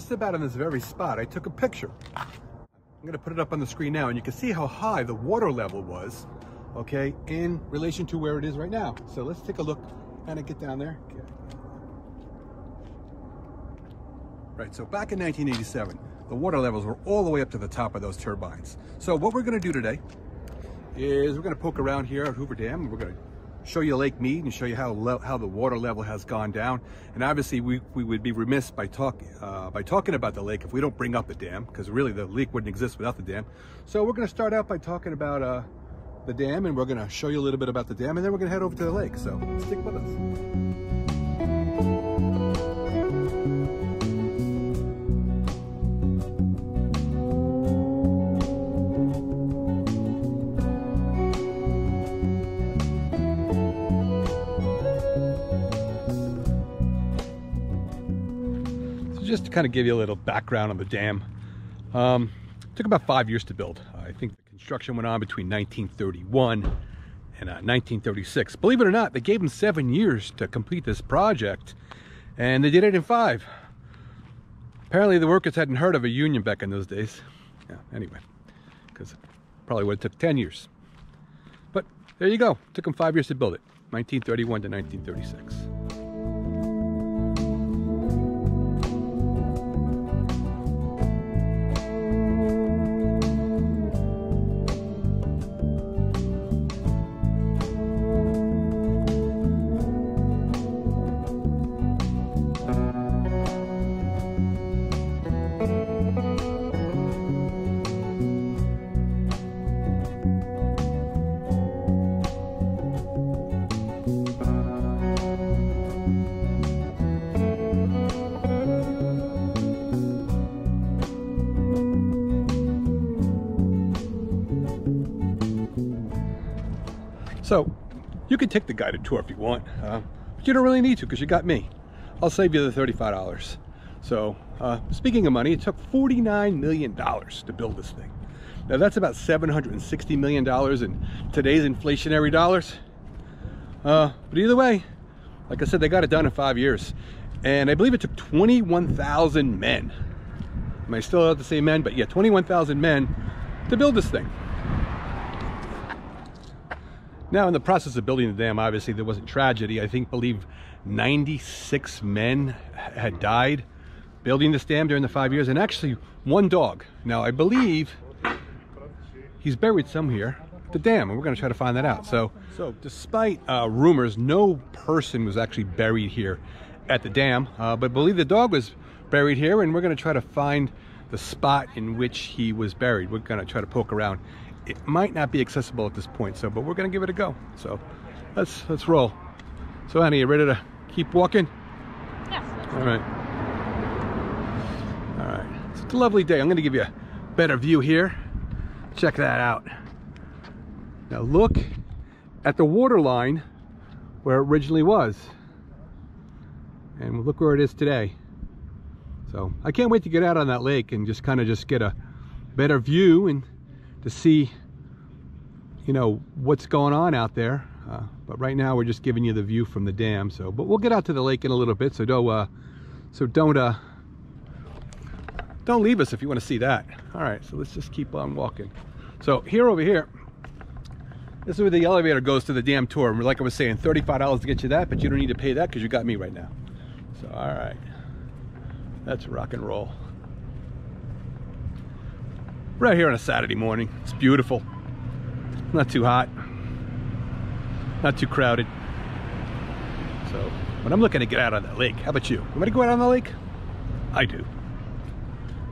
just about on this very spot, I took a picture. I'm gonna put it up on the screen now, and you can see how high the water level was, okay, in relation to where it is right now. So let's take a look, kind of get down there. Okay. Right, so back in 1987, the water levels were all the way up to the top of those turbines. So what we're gonna do today is we're gonna poke around here at Hoover Dam, and we're gonna show you Lake Mead and show you how the water level has gone down. And obviously we would be remiss by talking about the lake if we don't bring up the dam, because really the lake wouldn't exist without the dam. So we're going to start out by talking about the dam, and we're going to show you a little bit about the dam, and then we're going to head over to the lake. So stick with us. Just to kind of give you a little background on the dam, it took about 5 years to build. I think the construction went on between 1931 and 1936. Believe it or not, they gave them 7 years to complete this project, and they did it in 5. Apparently the workers hadn't heard of a union back in those days. Yeah, anyway, because it probably would have took 10 years. But there you go. It took them 5 years to build it, 1931 to 1936. So you can take the guided tour if you want, but you don't really need to because you got me. I'll save you the $35. So speaking of money, it took $49 million to build this thing. Now that's about $760 million in today's inflationary dollars. But either way, like I said, they got it done in 5 years. And I believe it took 21,000 men. Am I still allowed to say men? But yeah, 21,000 men to build this thing. Now, in the process of building the dam, obviously there wasn't tragedy. I believe 96 men had died building this dam during the 5 years, and actually one dog. Now, I believe he's buried somewhere at the dam, and we're going to try to find that out. So despite rumors, no person was actually buried here at the dam, but I believe the dog was buried here, and we're going to try to find the spot in which he was buried. We're going to try to poke around. It might not be accessible at this point, but we're gonna give it a go. So let's roll. So Annie, you ready to keep walking? Yes. All right. All right. It's a lovely day. I'm gonna give you a better view here. Check that out. Now look at the water line where it originally was, and look where it is today. So I can't wait to get out on that lake and just get a better view and to see, you know, what's going on out there. But right now we're just giving you the view from the dam. So, but we'll get out to the lake in a little bit. So don't leave us if you want to see that. All right, so let's just keep on walking. So over here, this is where the elevator goes to the dam tour. And like I was saying, $35 to get you that, but you don't need to pay that because you got me right now. So, all right, that's rock and roll. Right here on a Saturday morning. It's beautiful. Not too hot. Not too crowded. So, but I'm looking to get out on that lake. How about you? You want to go out on the lake? I do.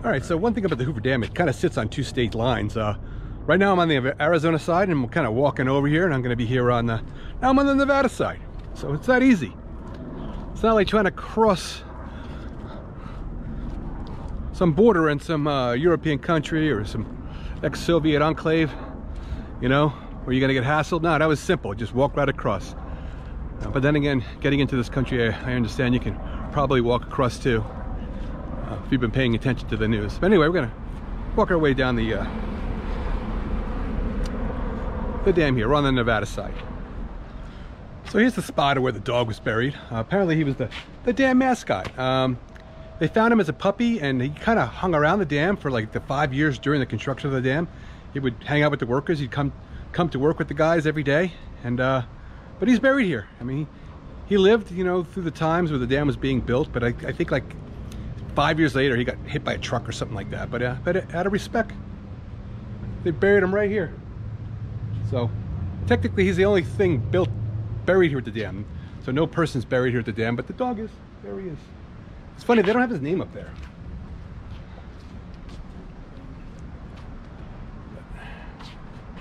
All right, so one thing about the Hoover Dam, it kind of sits on two state lines. Right now I'm on the Arizona side, and I'm kind of walking over here, and I'm going to be here on the, now I'm on the Nevada side. So it's that easy. It's not like trying to cross some border in some European country or some ex-Soviet enclave, you know, where you're gonna get hassled. No, that was simple, just walk right across. But then again, getting into this country, I understand you can probably walk across too, if you've been paying attention to the news. But anyway, we're gonna walk our way down the dam here. We're on the Nevada side. So here's the spot of where the dog was buried. Apparently he was the dam mascot. They found him as a puppy, and he kind of hung around the dam for like the 5 years during the construction of the dam. He would hang out with the workers. He'd come to work with the guys every day, and but he's buried here. I mean, he lived, you know, through the times where the dam was being built, but I think like 5 years later he got hit by a truck or something like that. But out of respect, they buried him right here. So technically he's the only thing buried here at the dam. So no person's buried here at the dam, but the dog is. There he is. It's funny, they don't have his name up there.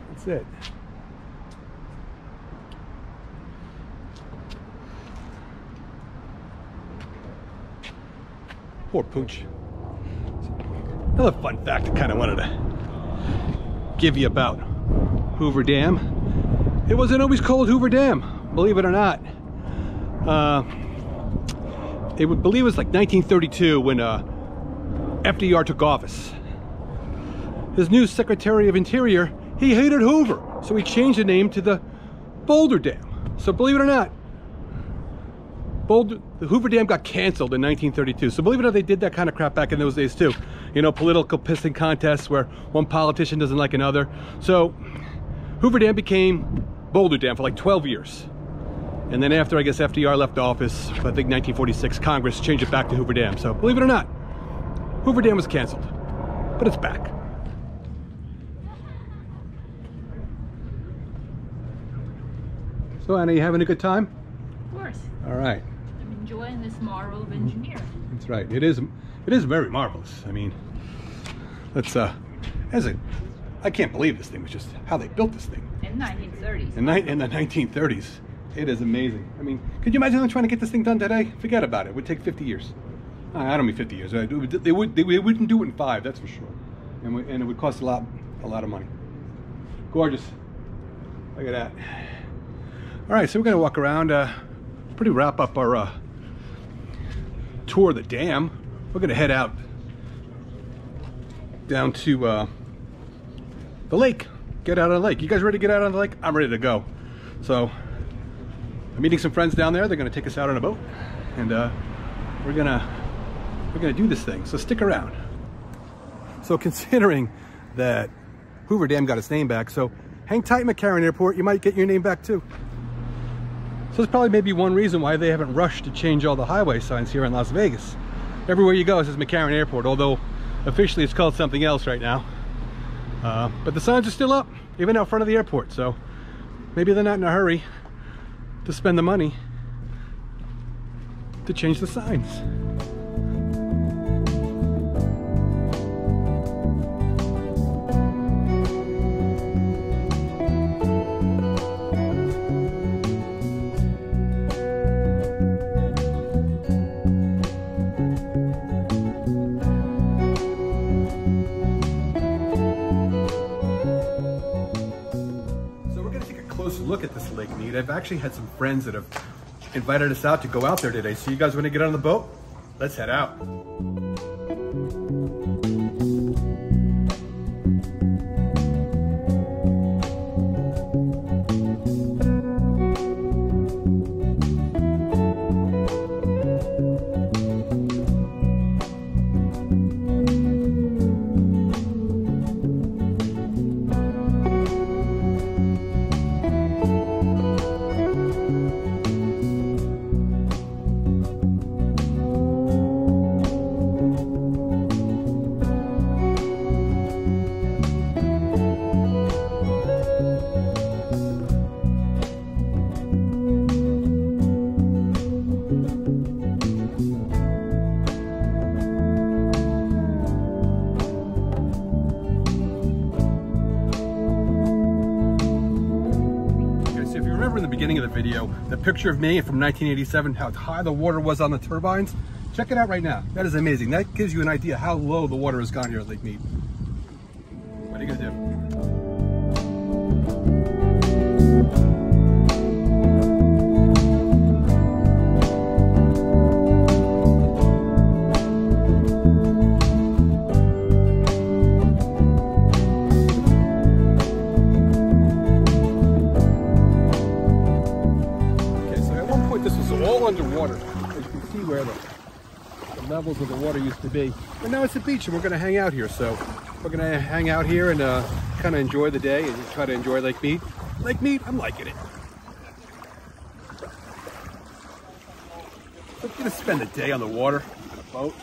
That's it. Poor Pooch. Another fun fact I kind of wanted to give you about Hoover Dam. It wasn't always called Hoover Dam, believe it or not. It would believe it was like 1932 when FDR took office. His new Secretary of Interior, he hated Hoover, so he changed the name to the Boulder Dam. So believe it or not, the Hoover Dam got canceled in 1932. So believe it or not, they did that kind of crap back in those days too. You know, political pissing contests where one politician doesn't like another. So Hoover Dam became Boulder Dam for like 12 years. And then after, I guess, FDR left office, I think 1946, Congress changed it back to Hoover Dam. So believe it or not, Hoover Dam was canceled, but it's back. So Anna, you having a good time? Of course. All right. I'm enjoying this marvel of engineering. That's right. It is very marvelous. I mean, that's I can't believe this thing was just how they built this thing. In the 1930s. In the 1930s. It is amazing. I mean, could you imagine them trying to get this thing done today? Forget about it. It would take 50 years. I don't mean 50 years. They wouldn't do it in 5, that's for sure. And it would cost a lot of money. Gorgeous. Look at that. All right, so we're gonna walk around. Pretty wrap up our tour of the dam. We're gonna head out down to the lake. Get out on the lake. You guys ready to get out on the lake? I'm ready to go. So I'm meeting some friends down there. They're gonna take us out on a boat, and we're gonna do this thing. So stick around. So considering that Hoover Dam got its name back, so hang tight, McCarran Airport. You might get your name back too. So there's probably maybe one reason why they haven't rushed to change all the highway signs here in Las Vegas. Everywhere you go it says McCarran Airport, although officially it's called something else right now. But the signs are still up, even out front of the airport. So maybe they're not in a hurry to spend the money to change the signs. Look at this lake, Mead. I've actually had some friends that have invited us out to go out there today. So you guys want to get on the boat? Let's head out. In the beginning of the video, the picture of me from 1987, how high the water was on the turbines. Check it out right now. That is amazing. That gives you an idea how low the water has gone here at Lake Mead. What are you gonna do? Underwater. As you can see where the the levels of the water used to be. But now it's a beach and we're going to hang out here. So we're going to hang out here and kind of enjoy the day and try to enjoy Lake Mead. Lake Mead, I'm liking it. We're going to spend the day on the water, on a boat.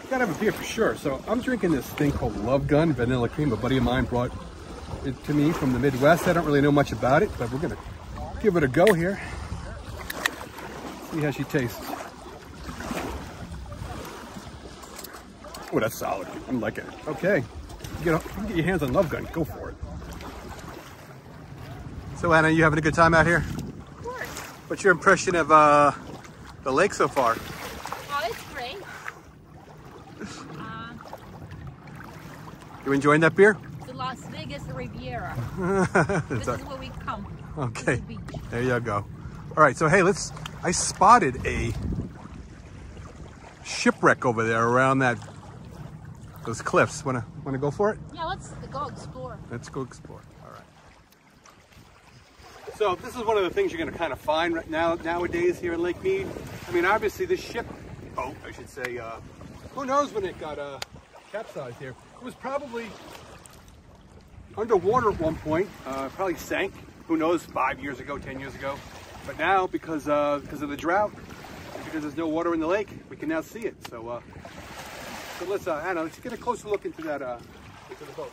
Gotta have a beer for sure. So I'm drinking this thing called Love Gun Vanilla Cream. A buddy of mine brought it to me from the Midwest. I don't really know much about it, but we're gonna give it a go here. See how she tastes. Oh, that's solid. I'm liking it. Okay, you can get your hands on Love Gun. Go for it. So Anna, you having a good time out here? Of course. What's your impression of the lake so far? Oh, it's great. You enjoying that beer? The Las Vegas Riviera. This is where we come. Okay, The beach. there you go. All right, so hey, I spotted a shipwreck over there around those cliffs. Wanna go for it? Yeah, let's go explore. Let's go explore. All right. So this is one of the things you're gonna kind of find right nowadays here in Lake Mead. I mean, obviously this ship, I should say, who knows when it got capsized here. It was probably underwater at one point, probably sank, who knows, 5 years ago, 10 years ago. But now, because of the drought, and because there's no water in the lake, we can now see it. So, let's, Anna, let's get a closer look into that, into the boat.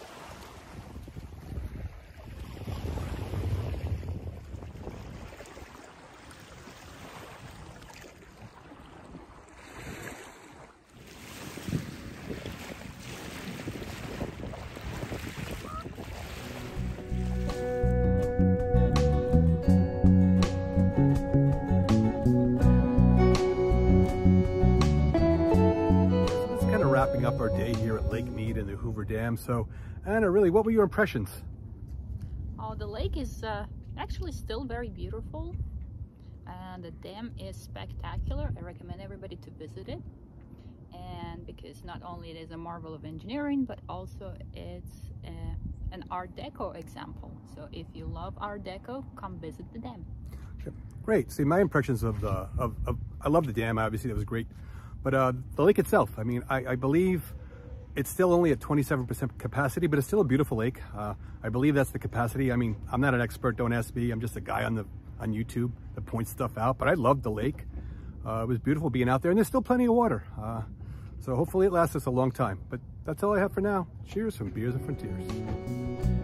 Wrapping up our day here at Lake Mead and the Hoover Dam. So, Anna, really, what were your impressions? Oh, the lake is actually still very beautiful, and the dam is spectacular. I recommend everybody to visit it, and because not only it is a marvel of engineering, but also it's an Art Deco example. So if you love Art Deco, come visit the dam. Okay. Great. See, my impressions of I love the dam. Obviously, that was great. But the lake itself, I mean, I believe it's still only at 27% capacity, but it's still a beautiful lake. I believe that's the capacity. I mean, I'm not an expert, don't ask me. I'm just a guy on YouTube that points stuff out, but I loved the lake. It was beautiful being out there, and there's still plenty of water. So hopefully it lasts us a long time. But that's all I have for now. Cheers from Beers and Frontiers.